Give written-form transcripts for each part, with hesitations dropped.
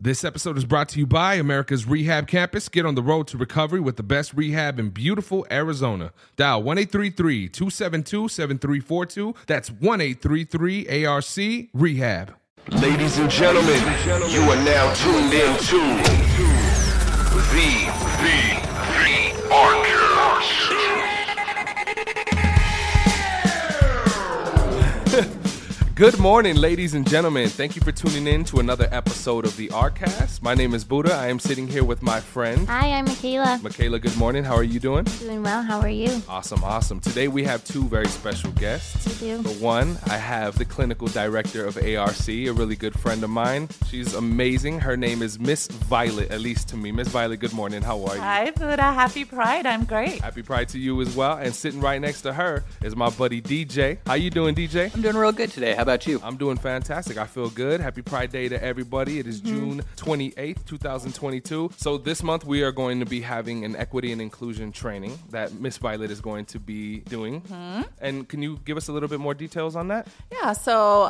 This episode is brought to you by Americas Rehab Campus. Get on the road to recovery with the best rehab in beautiful Arizona. Dial 1-833-272-7342. That's 1-833-ARC-REHAB. Ladies and gentlemen, you are now tuned in to the ARCast. Good morning, ladies and gentlemen. Thank you for tuning in to another episode of the ARCast. My name is Buddha. I am sitting here with my friend. Hi, I'm Michaela. Michaela, good morning. How are you doing? Doing well. How are you? Awesome. Today we have two very special guests. We do. For one, I have the clinical director of ARC, a really good friend of mine. She's amazing. Her name is Miss Violet, at least to me. Miss Violet, good morning. How are you? Hi, Buddha. Happy Pride. I'm great. Happy Pride to you as well. And sitting right next to her is my buddy DJ. How you doing, DJ? I'm doing real good today. How about you? I'm doing fantastic. I feel good. Happy Pride Day to everybody. It is June 28th, 2022. So this month we are going to be having an equity and inclusion training that Miss Violet is going to be doing. And can you give us a little bit more details on that? Yeah, so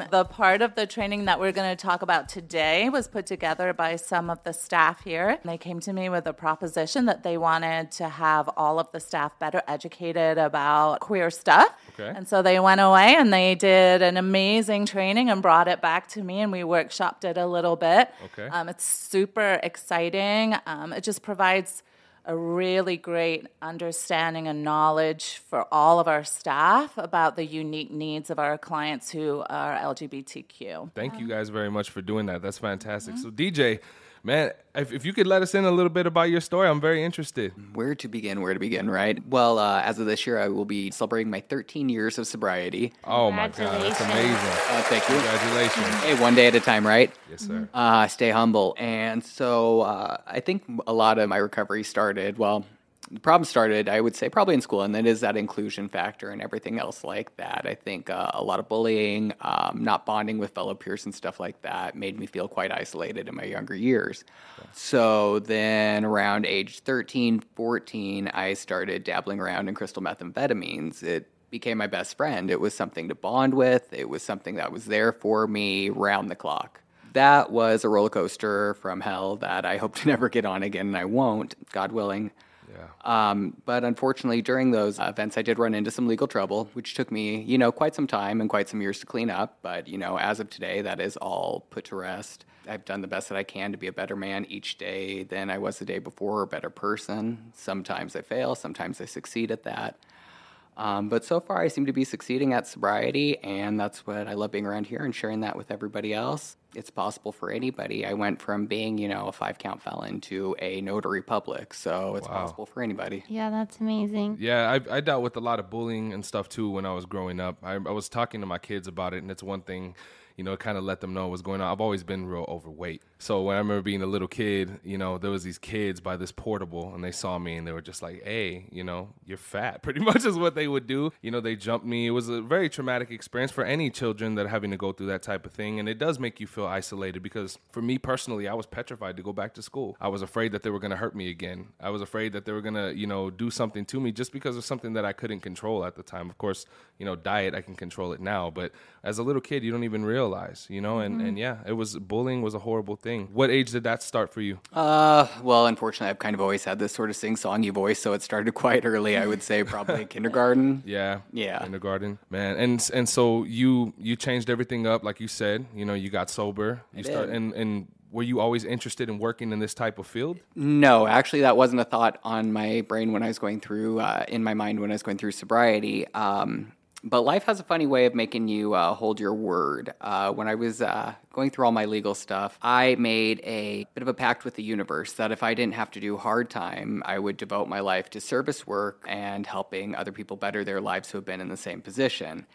the part of the training that we're going to talk about today was put together by some of the staff here. They came to me with a proposition that they wanted to have all of the staff better educated about queer stuff. Okay. And so they went away and they did an amazing training and brought it back to me, and we workshopped it a little bit. Okay. It's super exciting. It just provides a really great understanding and knowledge for all of our staff about the unique needs of our clients who are LGBTQ. Thank you guys very much for doing that. That's fantastic. So DJ, man, if you could let us in a little bit about your story, I'm very interested. Where to begin, right? Well, as of this year, I will be celebrating my 13 years of sobriety. Oh my God, that's amazing. Thank you. Congratulations. Hey, one day at a time, right? Yes, sir. Stay humble. And so I think a lot of my recovery started, the problem started, I would say, probably in school, and that is that inclusion factor and everything else like that. I think a lot of bullying, not bonding with fellow peers and stuff like that made me feel quite isolated in my younger years. Okay. So then around age 13, 14, I started dabbling around in crystal methamphetamines. It became my best friend. It was something to bond with. It was something that was there for me round the clock. That was a roller coaster from hell that I hope to never get on again, and I won't, God willing. Yeah. But unfortunately, during those events, I did run into some legal trouble, which took me, quite some time and quite some years to clean up. But, as of today, that is all put to rest. I've done the best that I can to be a better man each day than I was the day before, a better person. Sometimes I fail, sometimes I succeed at that. But so far, I seem to be succeeding at sobriety, and that's what I love being around here and sharing that with everybody else. It's possible for anybody. I went from being, a 5-count felon to a notary public, so it's possible for anybody. Yeah, that's amazing. Yeah, I dealt with a lot of bullying and stuff, too, when I was growing up. I was talking to my kids about it, and it's one thing, kind of let them know what's going on. I've always been real overweight. So when I remember being a little kid, there was these kids by this portable, and they saw me, and they were just like, hey, you're fat. Pretty much is what they would do. They jumped me. It was a very traumatic experience for any children that are having to go through that type of thing, and it does make you feel isolated because for me personally, I was petrified to go back to school. I was afraid that they were going to hurt me again. I was afraid that they were going to, do something to me just because of something that I couldn't control at the time. Of course, diet, I can control it now, but as a little kid, you don't even realize, and yeah, bullying was a horrible thing. What age did that start for you? Well, unfortunately, I've kind of always had this sort of sing-songy voice, so it started quite early. I would say probably kindergarten. Yeah. Kindergarten, man. And so you changed everything up, like you said. You got sober. And were you always interested in working in this type of field? No, actually, that wasn't a thought on my brain when I was going through, in my mind when I was going through sobriety. But life has a funny way of making you hold your word. When I was going through all my legal stuff, I made a bit of a pact with the universe that if I didn't have to do hard time, I would devote my life to service work and helping other people better their lives who have been in the same position.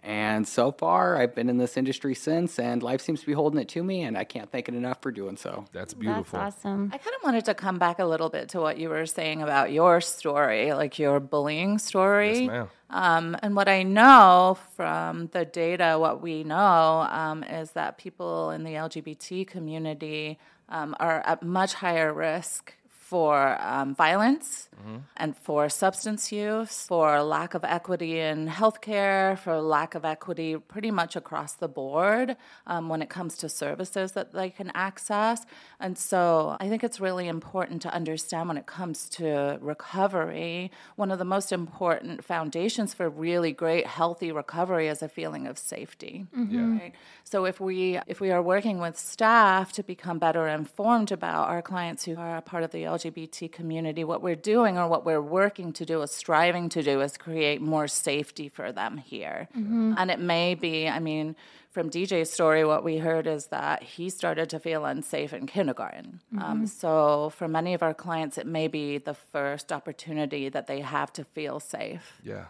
And so far, I've been in this industry since, and life seems to be holding it to me, and I can't thank it enough for doing so. That's beautiful. That's awesome. I kind of wanted to come back a little bit to what you were saying about your story, like your bullying story. Yes, ma'am. And what I know from the data, what we know, is that people in the LGBT community are at much higher risk for violence and for substance use, for lack of equity in healthcare, for lack of equity pretty much across the board when it comes to services that they can access. And so I think it's really important to understand when it comes to recovery, one of the most important foundations for really great, healthy recovery is a feeling of safety. Right? So if we are working with staff to become better informed about our clients who are a part of the LGBT community, what we're doing or what we're working to do is striving to do is create more safety for them here. And it may be, I mean, from DJ's story, what we heard is that he started to feel unsafe in kindergarten. So for many of our clients, it may be the first opportunity that they have to feel safe. Yeah,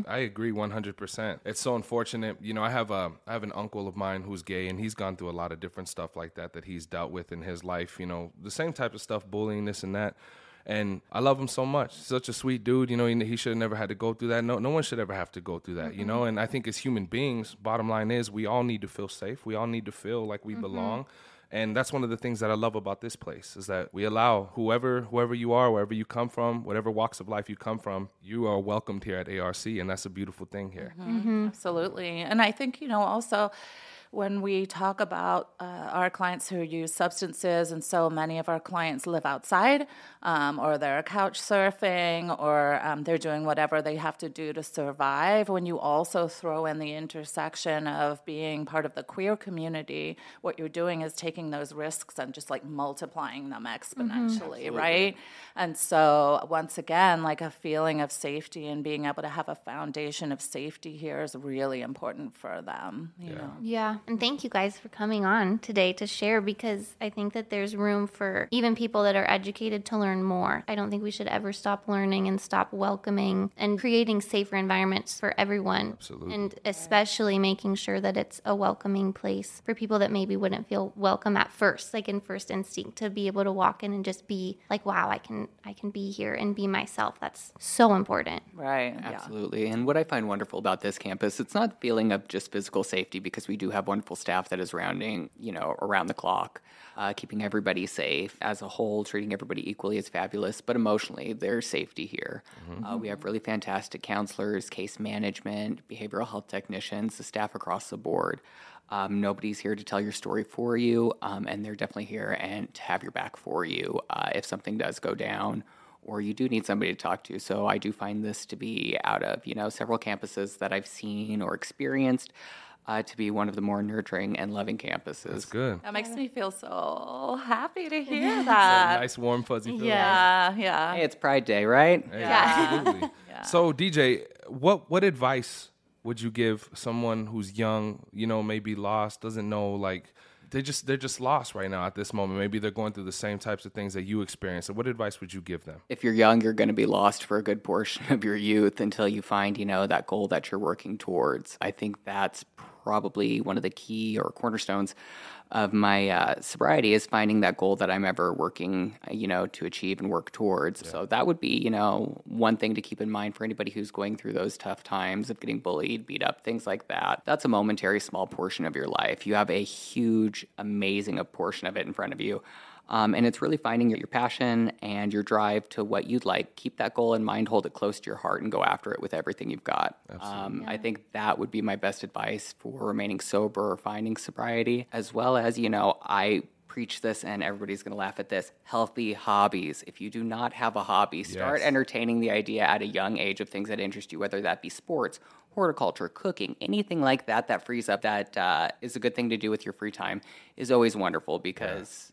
I agree 100%. It's so unfortunate. You know, I have an uncle of mine who's gay, and he's gone through a lot of different stuff like that he's dealt with in his life. You know, the same type of stuff, bullying, this and that. And I love him so much. Such a sweet dude. You know, he should have never had to go through that. No one should ever have to go through that, you know? And I think as human beings, bottom line is we all need to feel safe. We all need to feel like we belong. And that's one of the things that I love about this place is that we allow whoever you are, wherever you come from, whatever walks of life you come from, you are welcomed here at ARC. And that's a beautiful thing here. Absolutely. And I think, you know, also when we talk about our clients who use substances, and so many of our clients live outside, or they're couch surfing, or they're doing whatever they have to do to survive. When you also throw in the intersection of being part of the queer community, what you're doing is taking those risks and just like multiplying them exponentially, right? And so once again, like a feeling of safety and being able to have a foundation of safety here is really important for them, you know? Yeah. And thank you guys for coming on today to share, because I think that there's room for even people that are educated to learn more. I don't think we should ever stop learning and stop welcoming and creating safer environments for everyone. Absolutely. And especially making sure that it's a welcoming place for people that maybe wouldn't feel welcome at first, like in first instinct, to be able to walk in and just be like, wow, I can be here and be myself. That's so important. Right. Absolutely. And what I find wonderful about this campus, it's not a feeling of just physical safety, because we do have wonderful staff that is rounding, you know, around the clock, keeping everybody safe as a whole, treating everybody equally is fabulous, but emotionally, there's safety here. We have really fantastic counselors, case management, behavioral health technicians, the staff across the board. Nobody's here to tell your story for you, and they're definitely here and to have your back for you if something does go down or you do need somebody to talk to. So I do find this to be, out of, you know, several campuses that I've seen or experienced, to be one of the more nurturing and loving campuses. That's good. That makes me feel so happy to hear It's that. a nice, warm, fuzzy feeling. Yeah. Hey, it's Pride Day, right? Hey, absolutely. So, DJ, what advice would you give someone who's young, you know, maybe lost, doesn't know, like, they're just lost right now at this moment. Maybe they're going through the same types of things that you experience. So what advice would you give them? If you're young, you're going to be lost for a good portion of your youth until you find, you know, that goal that you're working towards. I think that's probably one of the key or cornerstones of my sobriety, is finding that goal that I'm ever working, you know, to achieve and work towards. So that would be, you know, one thing to keep in mind for anybody who's going through those tough times of getting bullied, beat up, things like that. That's a momentary small portion of your life. You have a huge, amazing portion of it in front of you. And it's really finding your passion and your drive to what you'd like. Keep that goal in mind, hold it close to your heart, and go after it with everything you've got. I think that would be my best advice for remaining sober or finding sobriety, as well as, you know, I preach this and everybody's going to laugh at this, healthy hobbies. If you do not have a hobby, start entertaining the idea at a young age of things that interest you, whether that be sports, horticulture, cooking, anything like that that frees up, that is a good thing to do with your free time, is always wonderful, because,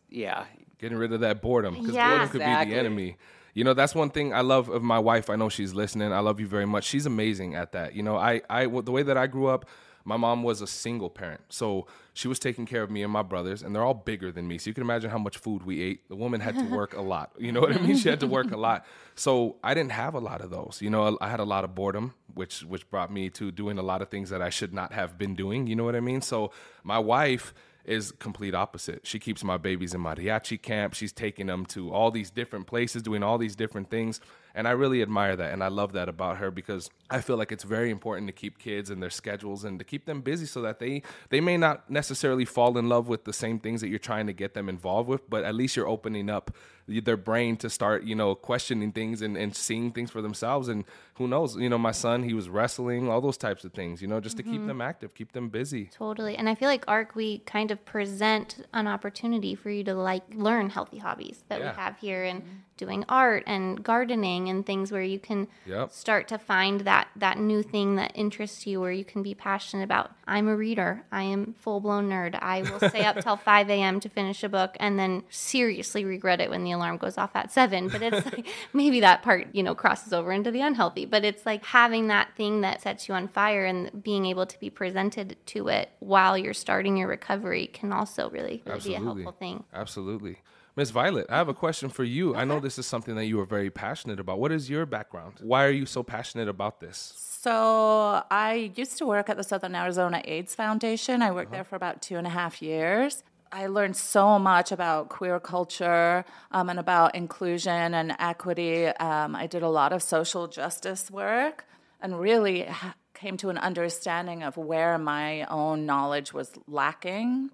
Getting rid of that boardom, because Yeah. boredom could be the enemy. You know, that's one thing I love of my wife. I know she's listening. I love you very much. She's amazing at that. You know, the way that I grew up, my mom was a single parent. So she was taking care of me and my brothers, and they're all bigger than me. So you can imagine how much food we ate. The woman had to work a lot. You know what I mean? She had to work a lot. So I didn't have a lot of those. You know, I had a lot of boredom, which brought me to doing a lot of things that I should not have been doing. You know what I mean? So my wife is complete opposite. She keeps my babies in mariachi camp. She's taking them to all these different places, doing all these different things. And I really admire that, and I love that about her, because I feel like it's very important to keep kids and their schedules and to keep them busy so that they may not necessarily fall in love with the same things that you're trying to get them involved with, but at least you're opening up their brain to start, questioning things and seeing things for themselves. And who knows, my son, he was wrestling, all those types of things, just to keep them active, keep them busy. Totally. And I feel like ARC, we kind of present an opportunity for you to learn healthy hobbies that we have here, and doing art and gardening and things where you can start to find that new thing that interests you, where you can be passionate about. I'm a reader. I am full-blown nerd. I will stay up till 5 a.m. to finish a book and then seriously regret it when the alarm goes off at 7. But it's like, maybe that part, crosses over into the unhealthy. But it's like having that thing that sets you on fire and being able to be presented to it while you're starting your recovery can also really be a helpful thing. Absolutely. Ms. Violet, I have a question for you. I know this is something that you are very passionate about. What is your background? Why are you so passionate about this? So I used to work at the Southern Arizona AIDS Foundation. I worked there for about 2.5 years. I learned so much about queer culture and about inclusion and equity. I did a lot of social justice work and really came to an understanding of where my own knowledge was lacking.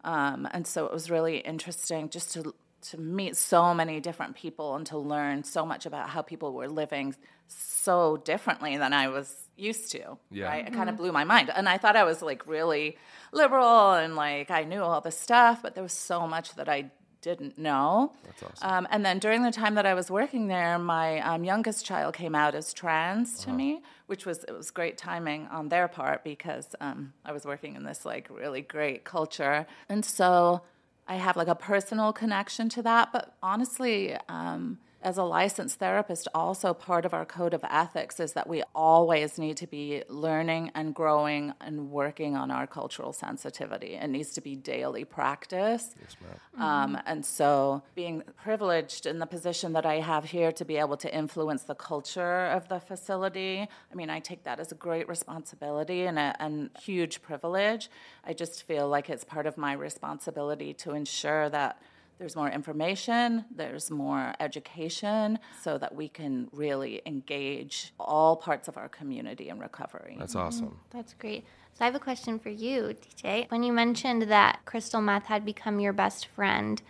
And so it was really interesting just to meet so many different people and to learn so much about how people were living so differently than I was used to. Right? It kind of blew my mind. And I thought I was really liberal and I knew all this stuff, but there was so much that I didn't know. That's awesome. And then during the time that I was working there, my youngest child came out as trans to me, it was great timing on their part, because I was working in this really great culture. And so I have a personal connection to that. But honestly, as a licensed therapist, also part of our code of ethics is that we always need to be learning and growing and working on our cultural sensitivity. It needs to be daily practice. Yes, ma'am. And so being privileged in the position that I have here to be able to influence the culture of the facility, I take that as a great responsibility and a huge privilege. I just feel like it's part of my responsibility to ensure that there's more information, there's more education, so that we can really engage all parts of our community in recovery. That's awesome. That's great. So I have a question for you, DJ. When you mentioned that crystal meth had become your best friend,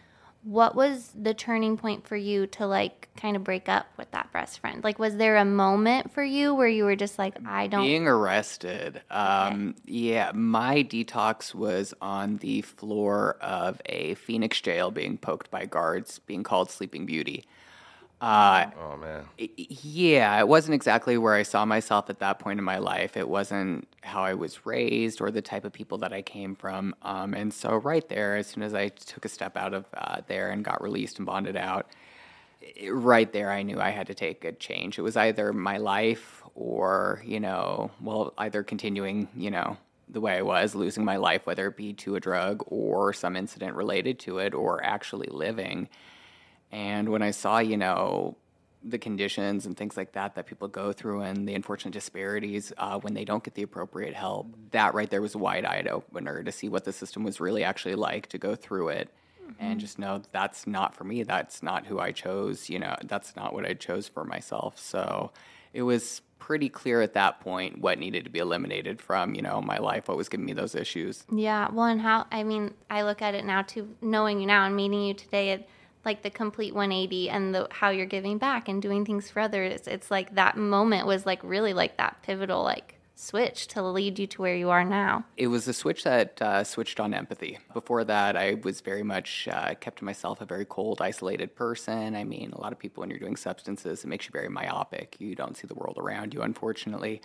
what was the turning point for you to kind of break up with that best friend? Was there a moment for you where you were just being arrested? Yeah, my detox was on the floor of a Phoenix jail, being poked by guards, being called Sleeping Beauty. Oh, man. Yeah, it wasn't exactly where I saw myself at that point in my life. It wasn't how I was raised or the type of people that I came from. And so right there, as soon as I took a step out of there and got released and bonded out, right there I knew I had to take a change. It was either my life or, either continuing, the way I was, losing my life, whether it be to a drug or some incident related to it, or actually living. And when I saw, the conditions and things like that people go through and the unfortunate disparities when they don't get the appropriate help, that right there was a wide-eyed opener to see what the system was really actually like, to go through it and just know that's not for me. That's not who I chose. That's not what I chose for myself. So it was pretty clear at that point what needed to be eliminated from, my life, what was giving me those issues. Yeah. Well, and I look at it now too, knowing you now and meeting you today, the complete 180 and how you're giving back and doing things for others. It's that moment was really that pivotal switch to lead you to where you are now. It was a switch that switched on empathy. Before that, I was very much kept to myself, a very cold, isolated person. A lot of people, when you're doing substances, it makes you very myopic. You don't see the world around you, unfortunately.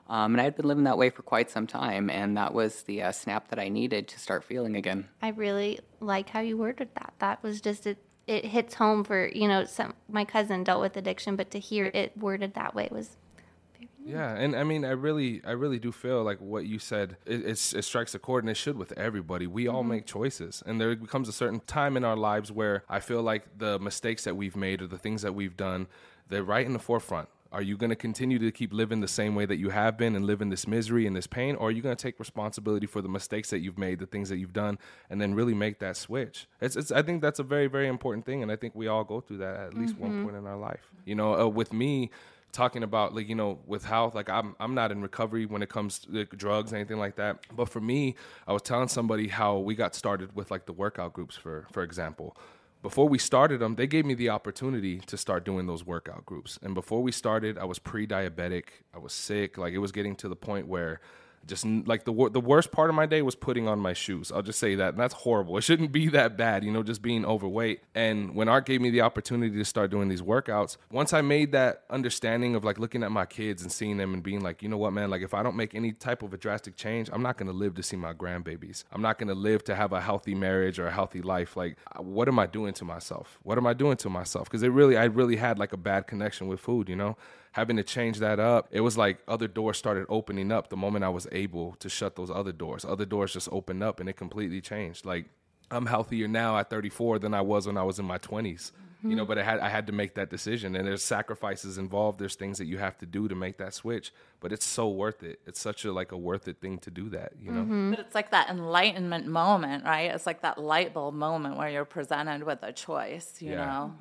And I had been living that way for quite some time, and that was the snap that I needed to start feeling again. I really like how you worded that. That was just it hits home for, my cousin dealt with addiction, but to hear it worded that way was very nice. Yeah, and I really do feel like what you said, it strikes a chord, and it should with everybody. We all make choices, and there becomes a certain time in our lives where I feel like the mistakes that we've made or the things that we've done, they're right in the forefront Are you going to continue to keep living the same way that you have been and live in this misery and this pain? Or are you going to take responsibility for the mistakes that you've made, the things that you've done, and then really make that switch? I think that's a very, very important thing. And I think we all go through that at least one point in our life. With me, talking about with health, I'm not in recovery when it comes to drugs, anything like that. But for me, I was telling somebody how we got started with the workout groups, for example. Before we started them, they gave me the opportunity to start doing those workout groups. And before we started, I was pre-diabetic. I was sick. It was getting to the point where just the worst part of my day was putting on my shoes. I'll just say that. And that's horrible. It shouldn't be that bad, just being overweight. And when Art gave me the opportunity to start doing these workouts, once I made that understanding of looking at my kids and seeing them and being you know what, man, if I don't make any type of a drastic change, I'm not going to live to see my grandbabies. I'm not going to live to have a healthy marriage or a healthy life. What am I doing to myself? What am I doing to myself? Because I really had a bad connection with food, Having to change that up, it was other doors started opening up the moment I was able to shut those other doors. Other doors just opened up and it completely changed. I'm healthier now at 34 than I was when I was in my 20s. But I had to make that decision, and there's sacrifices involved. There's things that you have to do to make that switch, but it's so worth it. It's such a worth it thing to do that, But it's that enlightenment moment, right? It's that light bulb moment where you're presented with a choice, you know?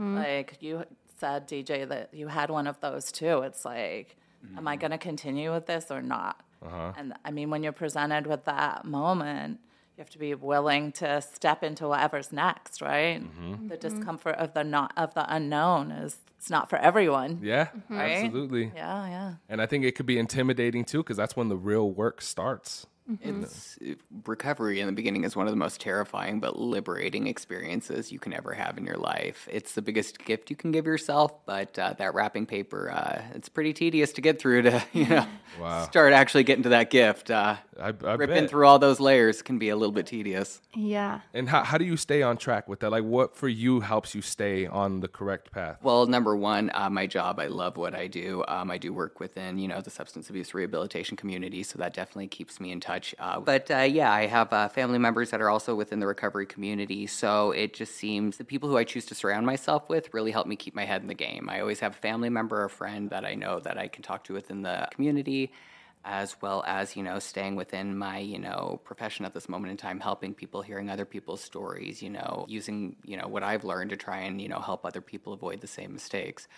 You said, DJ, that you had one of those too. It's am I going to continue with this or not? And I mean, when you're presented with that moment, you have to be willing to step into whatever's next, right? The discomfort of the unknown it's not for everyone. Yeah, right? Absolutely. Yeah. And I think it could be intimidating too, because that's when the real work starts. It's recovery in the beginning is one of the most terrifying but liberating experiences you can ever have in your life. It's the biggest gift you can give yourself, but that wrapping paper, it's pretty tedious to get through to, start actually getting to that gift. I ripping bet. through all those layers can be a little bit tedious. Yeah. And how do you stay on track with that? What for you helps you stay on the correct path? Well, number one, my job, I love what I do. I do work within, the substance abuse rehabilitation community, so that definitely keeps me in touch. But I have family members that are also within the recovery community, so it just seems the people who I choose to surround myself with really help me keep my head in the game. I always have a family member or friend that I know that I can talk to within the community, as well as, staying within my, profession at this moment in time, helping people, hearing other people's stories, using, what I've learned to try and, help other people avoid the same mistakes.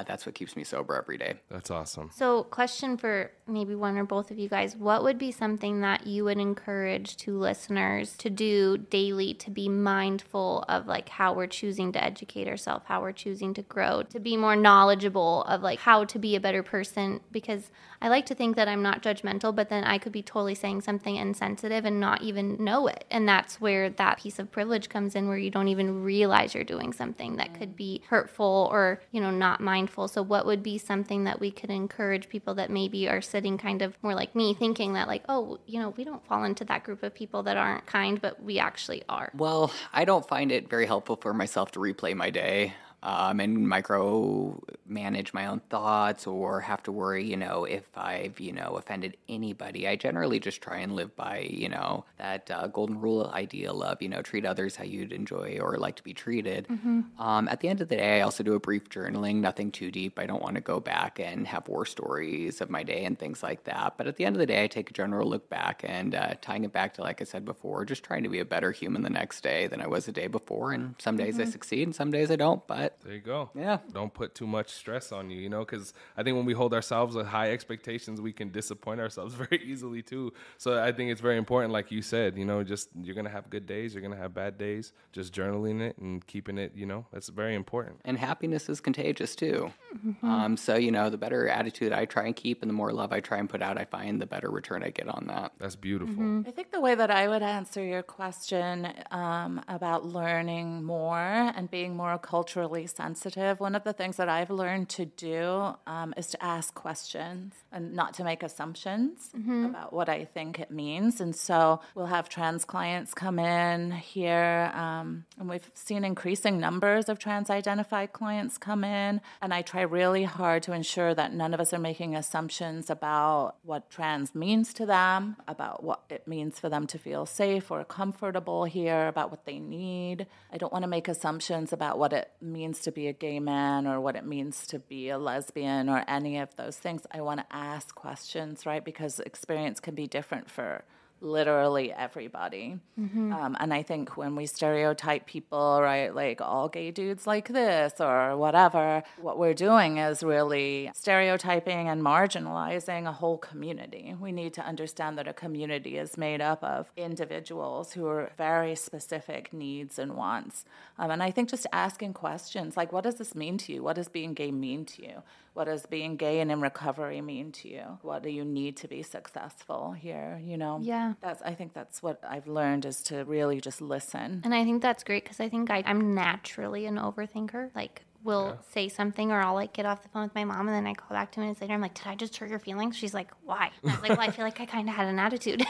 That's what keeps me sober every day. That's awesome. So question for maybe one or both of you guys, what would be something that you would encourage to listeners to do daily to be mindful of how we're choosing to educate ourselves, how we're choosing to grow, to be more knowledgeable of how to be a better person? Because I like to think that I'm not judgmental, but then I could be totally saying something insensitive and not even know it. And that's where that piece of privilege comes in, where you don't even realize you're doing something that could be hurtful or, not mindful. So what would be something that we could encourage people that maybe are sitting kind of more like me, thinking that we don't fall into that group of people that aren't kind, but we actually are? Well, I don't find it very helpful for myself to replay my day. And micromanage my own thoughts or have to worry, if I've, offended anybody. I generally just try and live by, that golden rule ideal of, treat others how you'd enjoy or like to be treated. At the end of the day, I also do a brief journaling, nothing too deep. I don't want to go back and have war stories of my day and things like that. But at the end of the day, I take a general look back and tying it back to, like I said before, just trying to be a better human the next day than I was the day before. And some days I succeed and some days I don't, but there you go. Yeah. Don't put too much stress on you, because I think when we hold ourselves with high expectations, we can disappoint ourselves very easily too. So I think it's very important, like you said, just you're going to have good days, you're going to have bad days, just journaling it and keeping it, that's very important. And happiness is contagious too. So, the better attitude I try and keep and the more love I try and put out, I find the better return I get on that. That's beautiful. I think the way that I would answer your question about learning more and being more culturally sensitive, one of the things that I've learned to do is to ask questions and not to make assumptions about what I think it means. And so we'll have trans clients come in here, and we've seen increasing numbers of trans-identified clients come in, and I try really hard to ensure that none of us are making assumptions about what trans means to them, about what it means for them to feel safe or comfortable here, about what they need. I don't want to make assumptions about what it means means to be a gay man or what it means to be a lesbian or any of those things. I want to ask questions, right? Because experience can be different for literally everybody. And I think when we stereotype people, right, like all gay dudes like this or whatever, what we're doing is really stereotyping and marginalizing a whole community. We need to understand that a community is made up of individuals who are very specific needs and wants. And I think just asking questions like, what does this mean to you? What does being gay mean to you? What does being gay and in recovery mean to you? What do you need to be successful here, you know? Yeah. I think that's what I've learned is to really just listen. And I think that's great because I think I'm naturally an overthinker. Like, will say something or I'll like get off the phone with my mom and then I call back 2 minutes later. I'm like, did I just hurt your feelings? She's like, why? And I was like, well, I feel like I kind of had an attitude.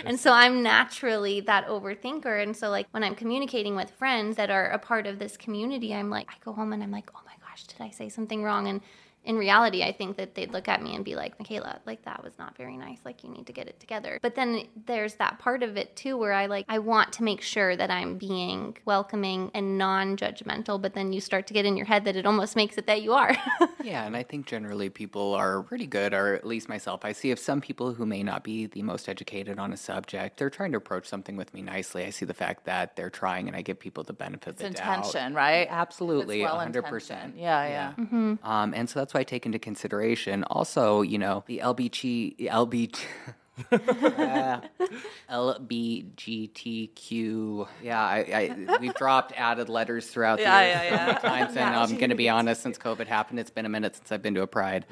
And so I'm naturally that overthinker. And so like when I'm communicating with friends that are a part of this community, I'm like, I go home and I'm like, oh my gosh, did I say something wrong? And in reality, I think that they'd look at me and be like, Michaela, like that was not very nice. Like you need to get it together. But then there's that part of it too where I want to make sure that I'm being welcoming and non-judgmental. But then you start to get in your head that it almost makes it that you are. Yeah, and I think generally people are pretty good, or at least myself. I see if some people who may not be the most educated on a subject, they're trying to approach something with me nicely. I see the fact that they're trying and I give people the benefit of the doubt. Intention, right? Absolutely, It's 100%. Yeah. And so that's why I take into consideration also, you know, the LBGTQ. Yeah, we've dropped added letters throughout the years so many times, and I'm going to be honest, since COVID happened, it's been a minute since I've been to a Pride.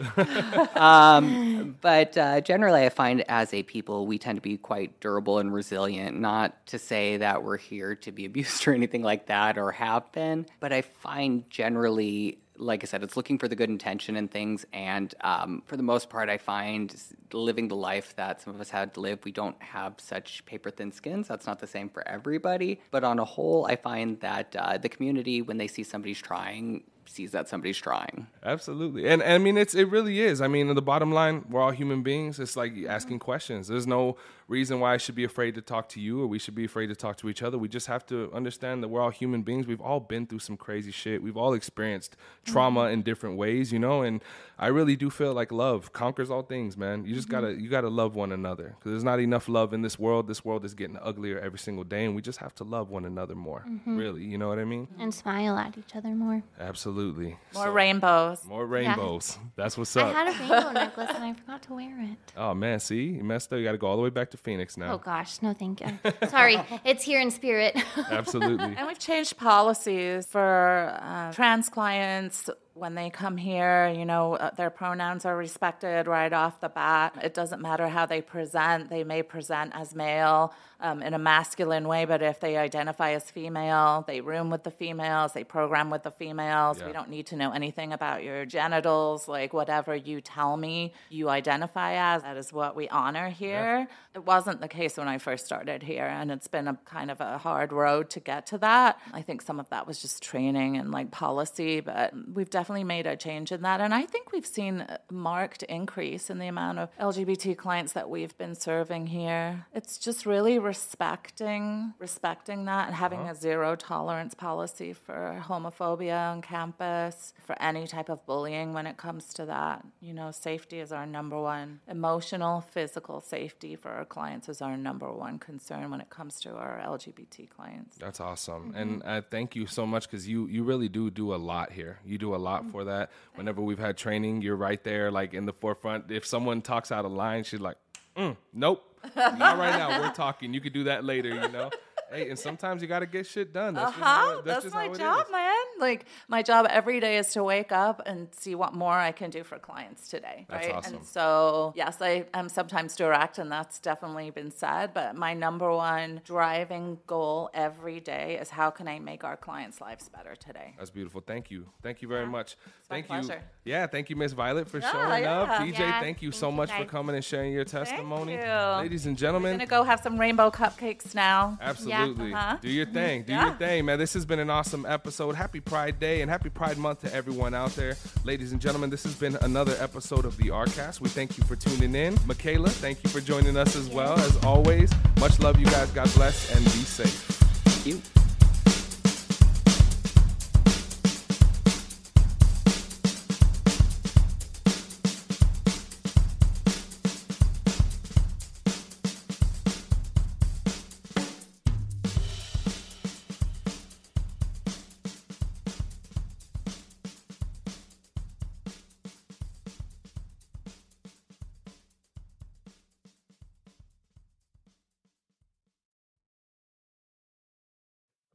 But generally, I find as a people, we tend to be quite durable and resilient. Not to say that we're here to be abused or anything like that, or have been, but I find generally, like I said, it's looking for the good intention in things. And for the most part, I find living the life that some of us had to live, we don't have such paper-thin skins. That's not the same for everybody. But on a whole, I find that the community, when they see somebody's trying, sees that somebody's trying. Absolutely. And I mean, it really is. I mean, the bottom line, we're all human beings. It's like asking questions. There's no reason why I should be afraid to talk to you or we should be afraid to talk to each other. We just have to understand that we're all human beings. We've all been through some crazy shit. We've all experienced trauma in different ways, you know, and I really do feel like love conquers all things, man. You just gotta love one another because there's not enough love in this world. This world is getting uglier every single day, and we just have to love one another more, really. You know what I mean? And smile at each other more. Absolutely. More rainbows. More rainbows. Yeah. That's what's up. I had a rainbow necklace and I forgot to wear it. Oh, man. See? You messed up. You got to go all the way back to Phoenix now. Oh, gosh. No, thank you. Sorry. It's here in spirit. Absolutely. And we've changed policies for trans clients. When they come here, you know, their pronouns are respected right off the bat. It doesn't matter how they present. They may present as male in a masculine way, but if they identify as female, they room with the females, they program with the females. Yeah. We don't need to know anything about your genitals. Like, whatever you tell me you identify as, that is what we honor here. Yeah. It wasn't the case when I first started here, and it's been a kind of a hard road to get to that. I think some of that was just training and, like, policy, but we've definitely made a change in that. And I think we've seen a marked increase in the amount of LGBT clients that we've been serving here. It's just really respecting that and having a zero tolerance policy for homophobia on campus, for any type of bullying when it comes to that. You know, safety is our number one. Emotional, physical safety for our clients is our number one concern when it comes to our LGBT clients. That's awesome. And I thank you so much because you really do a lot here. You do a lot for that. Whenever we've had training, you're right there, like in the forefront. If someone talks out of line, she's like, nope, not right now. We're talking. You could do that later, you know? Hey, and sometimes you got to get shit done. That's That's my job, man. Like, my job every day is to wake up and see what more I can do for clients today. That's right? awesome. And so, yes, I am sometimes direct, and that's definitely been said. But my number one driving goal every day is how can I make our clients' lives better today? That's beautiful. Thank you. Thank you very much. Thank you. Pleasure. Yeah, thank you, Miss Violet, for showing up. DJ, thank you so much for coming and sharing your testimony. Thank you. Ladies and gentlemen. We're going to go have some rainbow cupcakes now. Absolutely. Yeah. Do your thing. Do your thing, man. This has been an awesome episode. Happy Pride Day and happy Pride Month to everyone out there. Ladies and gentlemen, this has been another episode of the ARCast. We thank you for tuning in. Michaela, thank you for joining us as well. As always, much love, you guys. God bless and be safe. Thank you.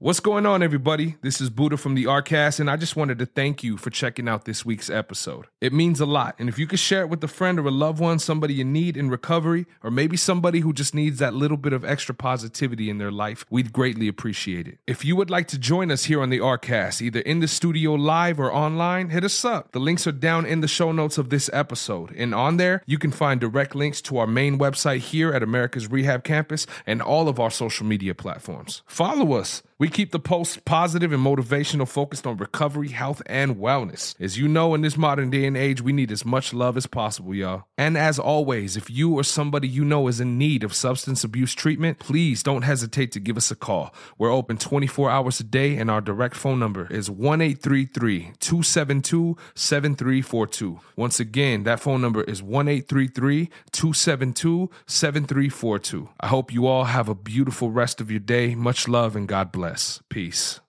What's going on, everybody? This is Buddha from the ARCast, and I just wanted to thank you for checking out this week's episode. It means a lot, and if you could share it with a friend or a loved one, somebody you need in recovery, or maybe somebody who just needs that little bit of extra positivity in their life, we'd greatly appreciate it. If you would like to join us here on the ARCast, either in the studio live or online, hit us up. The links are down in the show notes of this episode, and on there, you can find direct links to our main website here at Americas Rehab Campus and all of our social media platforms. Follow us. We keep the posts positive and motivational, focused on recovery, health, and wellness. As you know, in this modern day and age, we need as much love as possible, y'all. And as always, if you or somebody you know is in need of substance abuse treatment, please don't hesitate to give us a call. We're open 24 hours a day, and our direct phone number is 1-833-272-7342. Once again, that phone number is 1-833-272-7342. I hope you all have a beautiful rest of your day. Much love and God bless. Peace.